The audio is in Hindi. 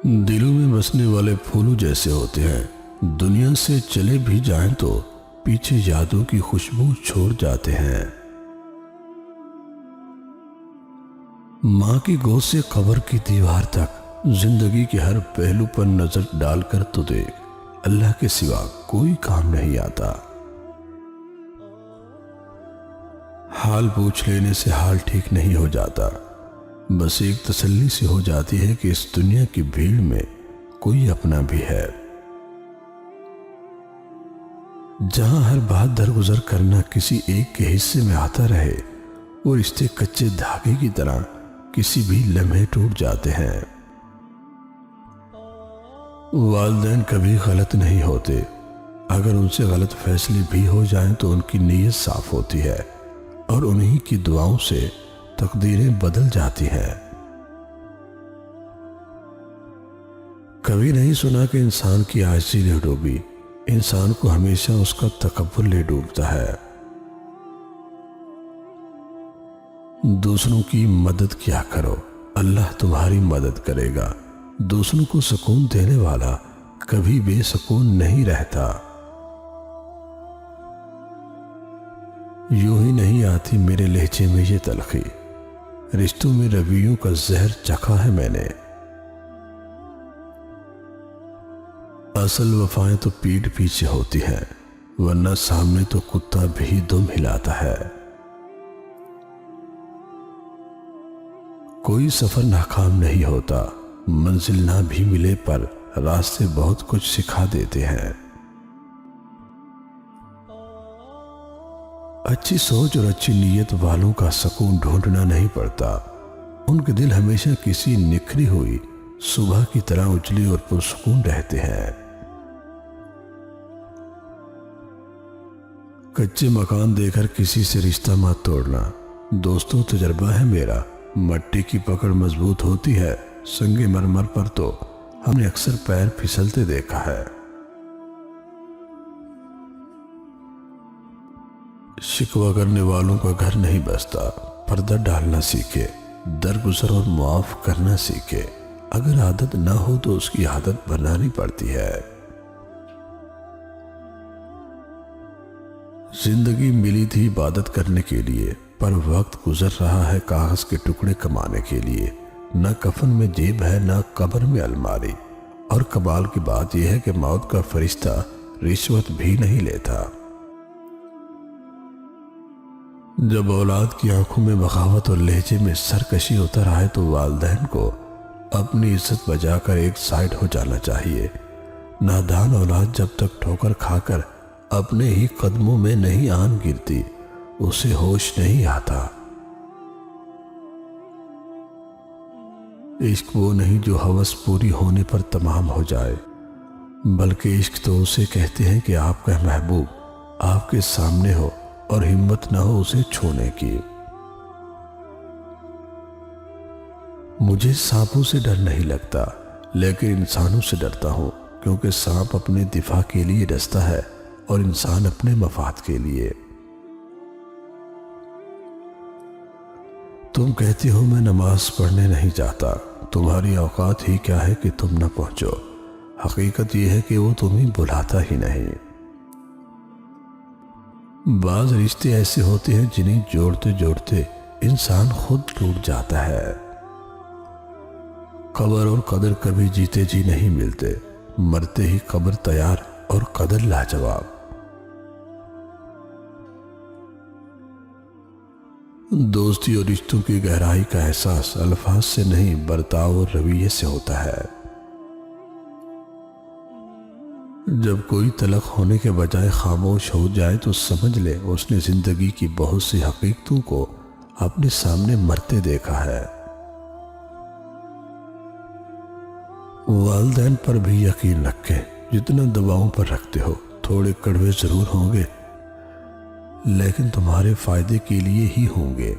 दिलों में बसने वाले फूलों जैसे होते हैं। दुनिया से चले भी जाएं तो पीछे यादों की खुशबू छोड़ जाते हैं। माँ की गोद से कब्र की दीवार तक जिंदगी के हर पहलू पर नजर डालकर तो देख, अल्लाह के सिवा कोई काम नहीं आता। हाल पूछ लेने से हाल ठीक नहीं हो जाता, बस एक तसल्ली सी हो जाती है कि इस दुनिया की भीड़ में कोई अपना भी है, जहां हर बात दरगुजर करना किसी एक के हिस्से में आता रहे और रिश्ते कच्चे धागे की तरह किसी भी लम्हे टूट जाते हैं। वालिदैन कभी गलत नहीं होते, अगर उनसे गलत फैसले भी हो जाएं तो उनकी नीयत साफ होती है और उन्हीं की दुआओं से तकदीरें बदल जाती हैं। कभी नहीं सुना कि इंसान की आजिज़ी ले डूबी, इंसान को हमेशा उसका तकब्बुर ले डूबता है। दूसरों की मदद किया करो, अल्लाह तुम्हारी मदद करेगा। दूसरों को सुकून देने वाला कभी बेसुकून नहीं रहता। यूं ही नहीं आती मेरे लहजे में ये तलखी, रिश्तों में रवैयों का जहर चखा है मैंने। असल वफाएं तो पीठ पीछे होती हैं, वरना सामने तो कुत्ता भी दुम हिलाता है। कोई सफर नाकाम नहीं होता, मंजिल ना भी मिले पर रास्ते बहुत कुछ सिखा देते हैं। अच्छी सोच और अच्छी नीयत वालों का सुकून ढूंढना नहीं पड़ता, उनके दिल हमेशा किसी निखरी हुई सुबह की तरह उजले और पुरसुकून रहते हैं। कच्चे मकान देकर किसी से रिश्ता मत तोड़ना। दोस्तों, तजर्बा है मेरा, मट्टी की पकड़ मजबूत होती है, संगे मरमर पर तो हमने अक्सर पैर फिसलते देखा है। शिकवा करने वालों का घर नहीं बसता, पर्दा डालना सीखे, दरगुजर और मुआफ करना सीखे। अगर आदत ना हो तो उसकी आदत बनानी पड़ती है। जिंदगी मिली थी इबादत करने के लिए, पर वक्त गुजर रहा है कागज के टुकड़े कमाने के लिए। न कफन में जेब है, न कब्र में अलमारी। और कमाल की बात यह है कि मौत का फरिश्ता रिश्वत भी नहीं लेता। जब औलाद की आंखों में बगावत और लहजे में सरकशी उतर आए तो वालिदैन को अपनी इज्जत बचाकर एक साइड हो जाना चाहिए। नादान औलाद जब तक ठोकर खाकर अपने ही कदमों में नहीं आन गिरती, उसे होश नहीं आता। इश्क वो नहीं जो हवस पूरी होने पर तमाम हो जाए, बल्कि इश्क तो उसे कहते हैं कि आपका महबूब आपके सामने हो और हिम्मत ना हो उसे छूने की। मुझे सांपों से डर नहीं लगता, लेकिन इंसानों से डरता हूं, क्योंकि सांप अपने दिफा के लिए डसता है और इंसान अपने मफाद के लिए। तुम कहती हो मैं नमाज पढ़ने नहीं जाता, तुम्हारी औकात ही क्या है कि तुम न पहुंचो। हकीकत यह है कि वो तुम्हें बुलाता ही नहीं। बाज रिश्ते ऐसे होते हैं जिन्हें जोड़ते जोड़ते इंसान खुद टूट जाता है। कब्र और कदर कभी जीते जी नहीं मिलते, मरते ही कब्र तैयार और कदर लाजवाब। दोस्ती और रिश्तों की गहराई का एहसास अल्फाज से नहीं, बर्ताव और रवैये से होता है। जब कोई तलख होने के बजाय खामोश हो जाए तो समझ ले उसने जिंदगी की बहुत सी हकीकतों को अपने सामने मरते देखा है। वालिदैन पर भी यकीन रखें, जितना दवाओं पर रखते हो। थोड़े कड़वे जरूर होंगे, लेकिन तुम्हारे फायदे के लिए ही होंगे।